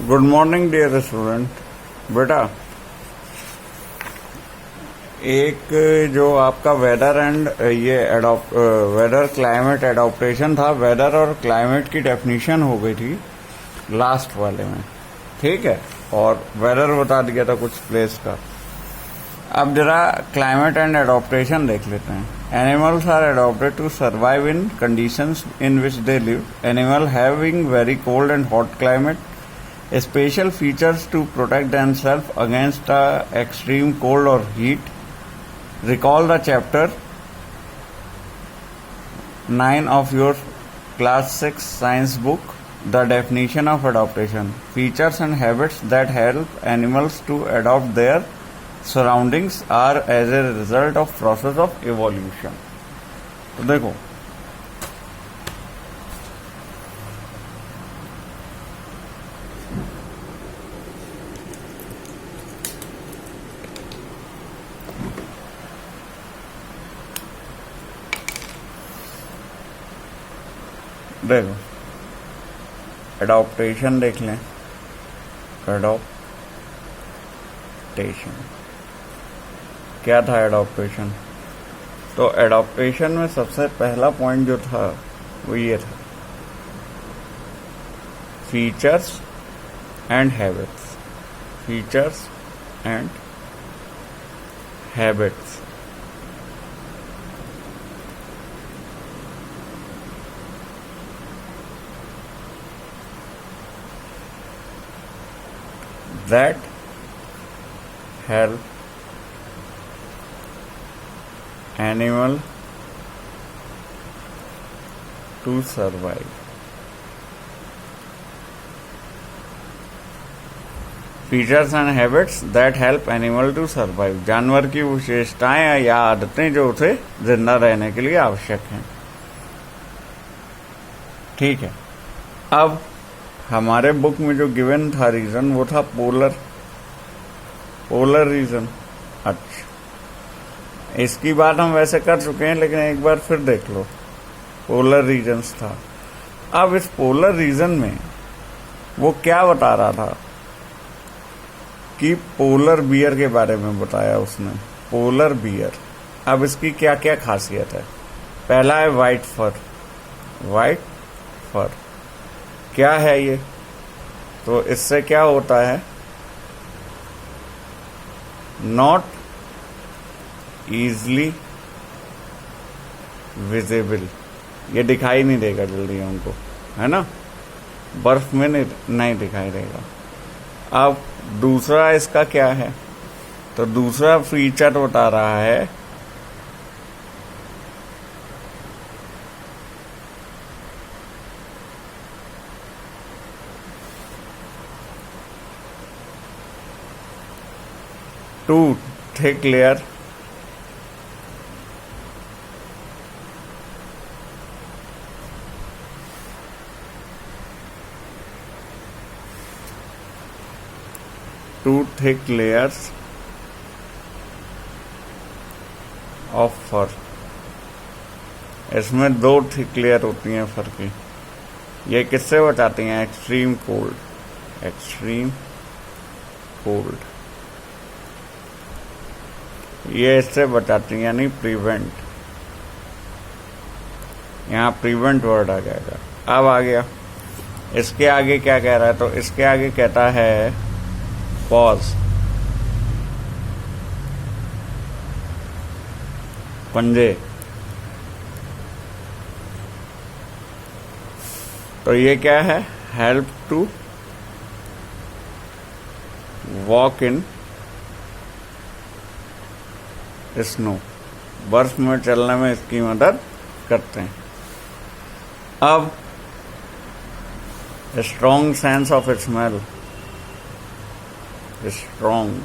Good morning dear student. बेटा, एक जो आपका वेदर एंड ये वेदर क्लाइमेट एडॉप्टेशन था, वेदर और क्लाइमेट की डेफिनेशन हो गई थी लास्ट वाले में, ठीक है, और वेदर बता दिया था कुछ प्लेस का। अब जरा क्लाइमेट एंड एडॉप्टेशन देख लेते हैं। Animals are adapted to survive in conditions in which they live. Animal having very cold and hot climate, special features to protect themselves against extreme cold or heat. Recall the chapter 9 of your class 6 science book, the definition of adaptation, features and habits that help animals to adopt their surroundings are as a result of process of evolution. तो देखो, देखो adaptation देख लें। Adaptation क्या था? Adaptation तो adaptation में सबसे पहला पॉइंट जो था वो ये था, features and habits. Features and habits that help animal to survive. Features and habits that help animal to survive, जानवर की विशेषताएं या आदतें जो उसे जिंदा रहने के लिए आवश्यक हैं। ठीक है, अब हमारे बुक में जो गिवन था रीजन वो था पोलर रीजन। अच्छा, इसकी बात हम वैसे कर चुके हैं, लेकिन एक बार फिर देख लो। पोलर रीजन्स था। अब इस पोलर रीजन में वो क्या बता रहा था कि पोलर बियर के बारे में बताया उसने। पोलर बियर, अब इसकी क्या क्या खासियत है? पहला है वाइट फर। क्या है ये? तो इससे क्या होता है? नॉट ईजली विजिबल, ये दिखाई नहीं देगा जल्दी हमको, है ना, बर्फ में नहीं दिखाई देगा। अब दूसरा इसका क्या है? तो दूसरा फीचर बता रहा है टू थिक लेयर ऑफ फर। इसमें दो थिक लेयर होती हैं फर की। ये किससे बचाती हैं? Extreme cold. ये इससे बचाती हैं, यानी प्रिवेंट। यहाँ प्रिवेंट वर्ड आ जाएगा। अब आ गया इसके आगे क्या कह रहा है? तो इसके आगे कहता है पॉज, पंजे। तो ये क्या है? Help to walk in snow, बर्फ में चलने में इसकी मदद करते हैं। अब strong sense of smell, strong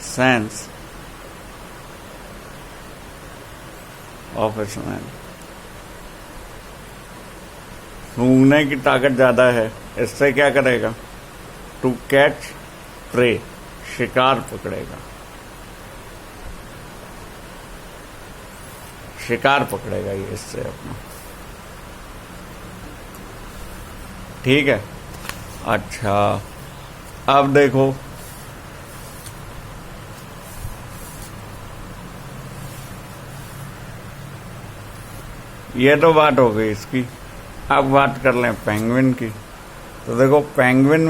sense of smell, सूंघने की ताकत ज्यादा है। इससे क्या करेगा? टू कैच प्रे, शिकार पकड़ेगा। ये इससे अपना। ठीक है। अच्छा, अब देखो, ये तो बात हो गई इसकी। अब बात कर लें पेंगुइन की। तो देखो पेंगुइन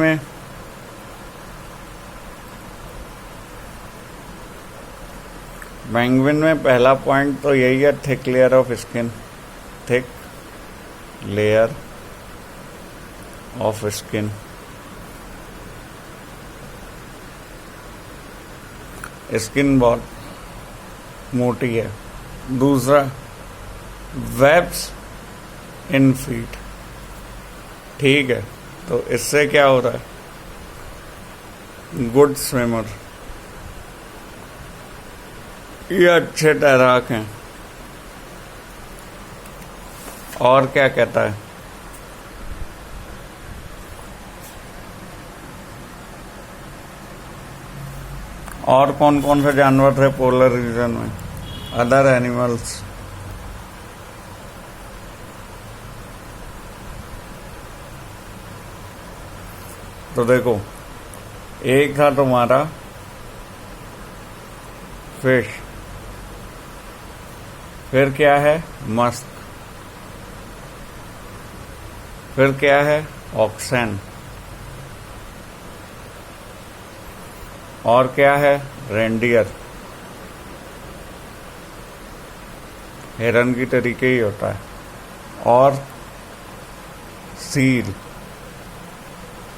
में पहला पॉइंट तो यही है, thick layer of skin. Thick layer of skin, skin बहुत मोटी है। दूसरा, वेब्स इन फीट। ठीक है, तो इससे क्या हो रहा है, गुड स्विमर, ये अच्छे तैराक हैं। और क्या कहता है, और कौन कौन से जानवर थे पोलर रीजन में, अदर एनिमल्स। तो देखो, एक था तुम्हारा फिश, फिर क्या है मस्क, फिर क्या है ऑक्सन, और क्या है रेंडियर। हिरन की तरीके ही होता है। और सील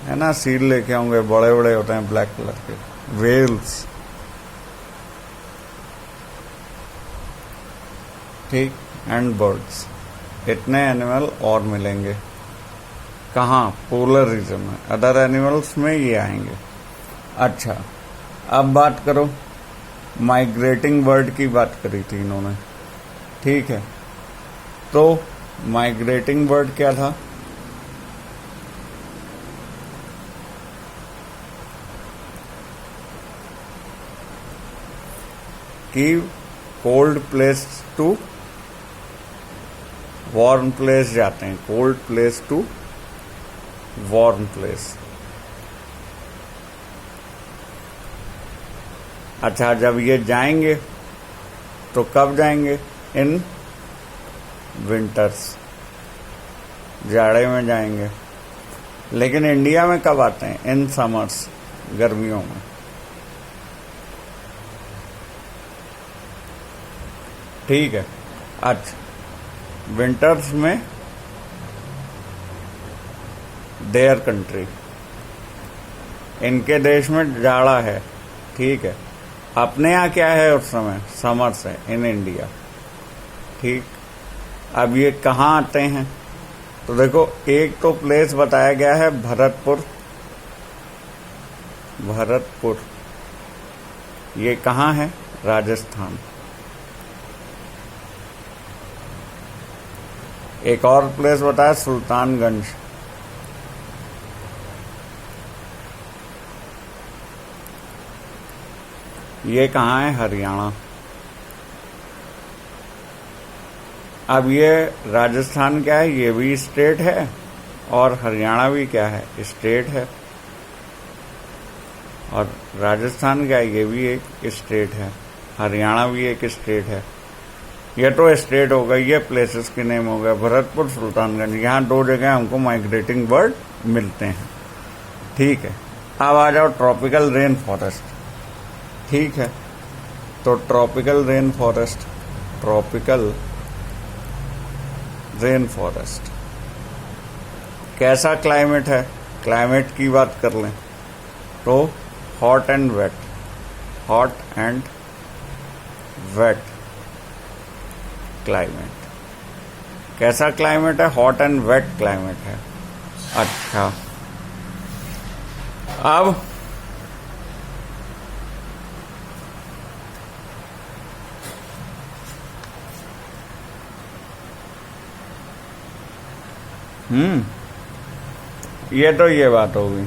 है ना, सील लेके होंगे, बड़े बड़े होते हैं ब्लैक कलर के। वेल्स, ठीक, एंड बर्ड्स। इतने एनिमल और मिलेंगे कहाँ, पोलर रीजन में। अदर एनिमल्स में ये आएंगे। अच्छा, अब बात करो, माइग्रेटिंग बर्ड की बात करी थी इन्होंने, ठीक है। तो माइग्रेटिंग बर्ड क्या था, कि cold place to warm place जाते हैं, cold place to warm place. अच्छा, जब ये जाएंगे तो कब जाएंगे, इन विंटर्स, जाड़े में जाएंगे। लेकिन इंडिया में कब आते हैं, इन समर्स, गर्मियों में। ठीक है। अच्छा, विंटर्स में देयर कंट्री, इनके देश में जाड़ा है, ठीक है। अपने यहाँ क्या है उस समय, समर्स है इन इंडिया, ठीक। अब ये कहाँ आते हैं, तो देखो, एक तो प्लेस बताया गया है भरतपुर। भरतपुर ये कहाँ है, राजस्थान। एक और प्लेस बताया सुल्तानगंज, ये कहाँ है, हरियाणा। अब ये राजस्थान क्या है, ये भी स्टेट है, और हरियाणा भी क्या है, स्टेट है। और राजस्थान क्या है, ये भी एक स्टेट है, हरियाणा भी एक स्टेट है। ये तो स्टेट हो गई, ये प्लेसेस के नेम हो गए, भरतपुर, सुल्तानगंज। यहाँ दो जगह हमको माइग्रेटिंग बर्ड मिलते हैं, ठीक है। अब आ जाओ ट्रॉपिकल रेन फॉरेस्ट, ठीक है। तो tropical rain forest, tropical rain forest कैसा क्लाइमेट है, क्लाइमेट की बात कर लें तो hot and wet, hot and wet climate. कैसा क्लाइमेट है, हॉट एंड वेट क्लाइमेट है। अच्छा, अब ये तो ये बात होगी।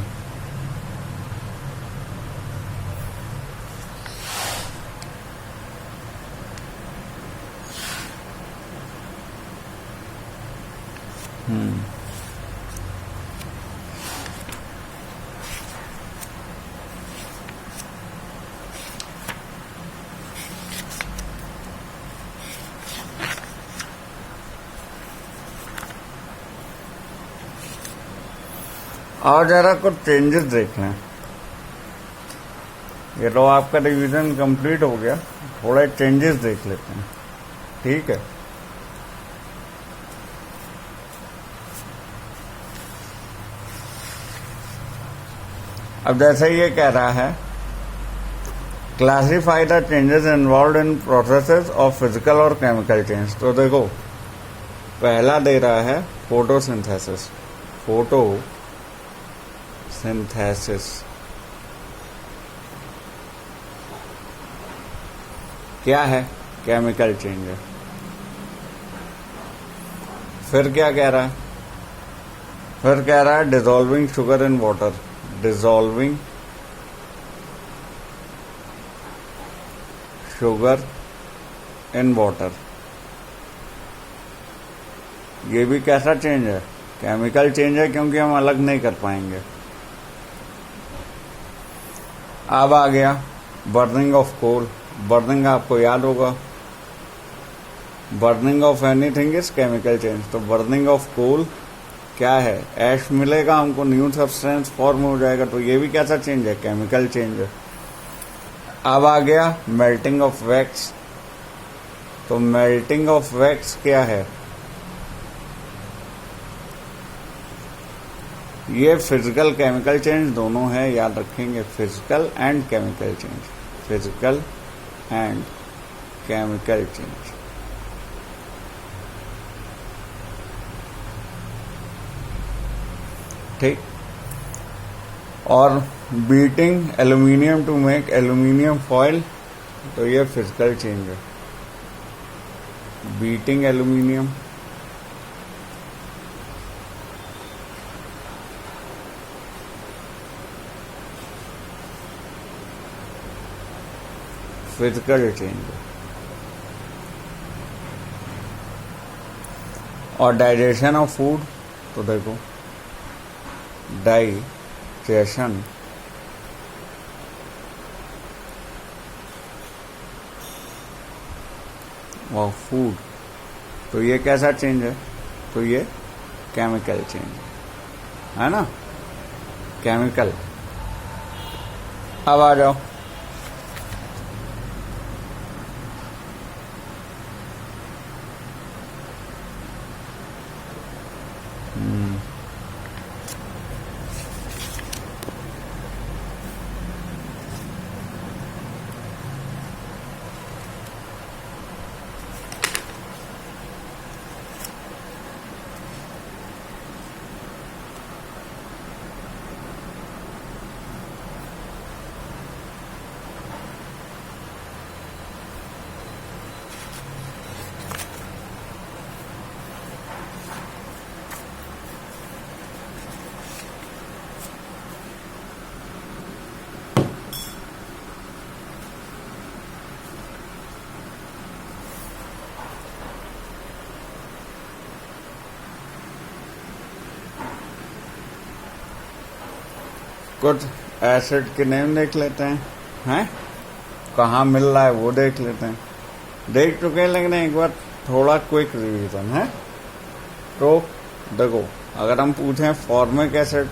और जरा कुछ चेंजेस देख लें। ये तो आपका रिवीजन कंप्लीट हो गया, थोड़े चेंजेस देख लेते हैं, ठीक है। अब जैसे ये कह रहा है classify the changes involve in processes of physical और केमिकल चेंज। तो देखो पहला दे रहा है फोटोसिंथेसिस। फोटोसिंथेसिस क्या है? केमिकल चेंज है। फिर क्या कह रहा है? फिर कह रहा है dissolving sugar in water. Dissolving sugar in water, ये भी कैसा चेंज है? केमिकल चेंज है, क्योंकि हम अलग नहीं कर पाएंगे। अब आ गया बर्निंग ऑफ कोल। बर्निंग आपको याद होगा, burning of anything is chemical change. तो बर्निंग ऑफ कोल क्या है? ऐश मिलेगा हमको, न्यू सब्सटेंस फॉर्म हो जाएगा। तो ये भी कैसा चेंज है? केमिकल चेंज है। अब आ गया मेल्टिंग ऑफ वैक्स। तो मेल्टिंग ऑफ वैक्स क्या है? ये फिजिकल केमिकल चेंज दोनों है, याद रखेंगे, physical and chemical change. Physical and chemical change. ठीक। और beating aluminium to make aluminium foil, तो ये फिजिकल चेंज है। बीटिंग एल्यूमिनियम, फिजिकल चेंज है। और डाइजेशन ऑफ फूड, तो देखो डाइजेशन ऑफ फूड, तो ये कैसा चेंज है? तो ये केमिकल चेंज है ना, केमिकल। अब आ जाओ कुछ एसिड के नेम देख लेते हैं कहाँ मिल रहा है वो देख लेते हैं। देख चुके हैं, लेकिन एक बार थोड़ा क्विक रिवीजन है। तो देखो, अगर हम पूछें फॉर्मिक एसिड,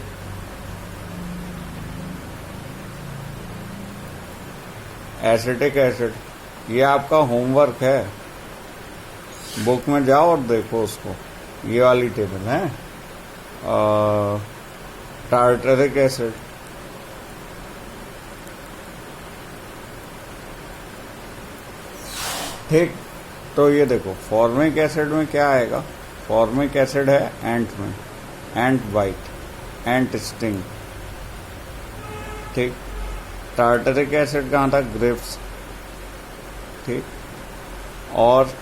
एसिटिक एसिड, ये आपका होमवर्क है, बुक में जाओ और देखो उसको, ये वाली टेबल है। टार्टरिक एसिड, ठीक। तो ये देखो फॉर्मिक एसिड में क्या आएगा? फॉर्मिक एसिड है एंट में, एंट बाइट, एंट स्टिंग, ठीक। टार्टरिक एसिड कहाँ था? ग्रिप्स, ठीक। और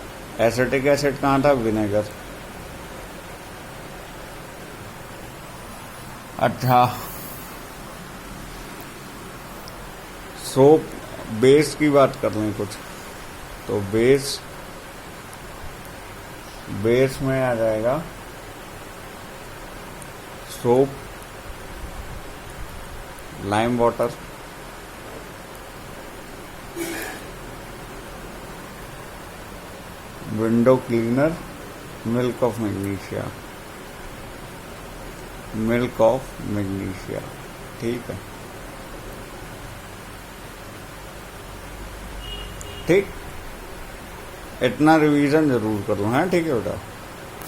एसिटिक एसिड कहाँ था? विनेगर। अच्छा, सोप, बेस की बात कर लें कुछ, तो बेस में आ जाएगा soap, lime water, window cleaner, milk of magnesia. Milk of magnesia. ठीक है, ठीक, इतना रिवीजन जरूर करूँ। हाँ ठीक है बेटा।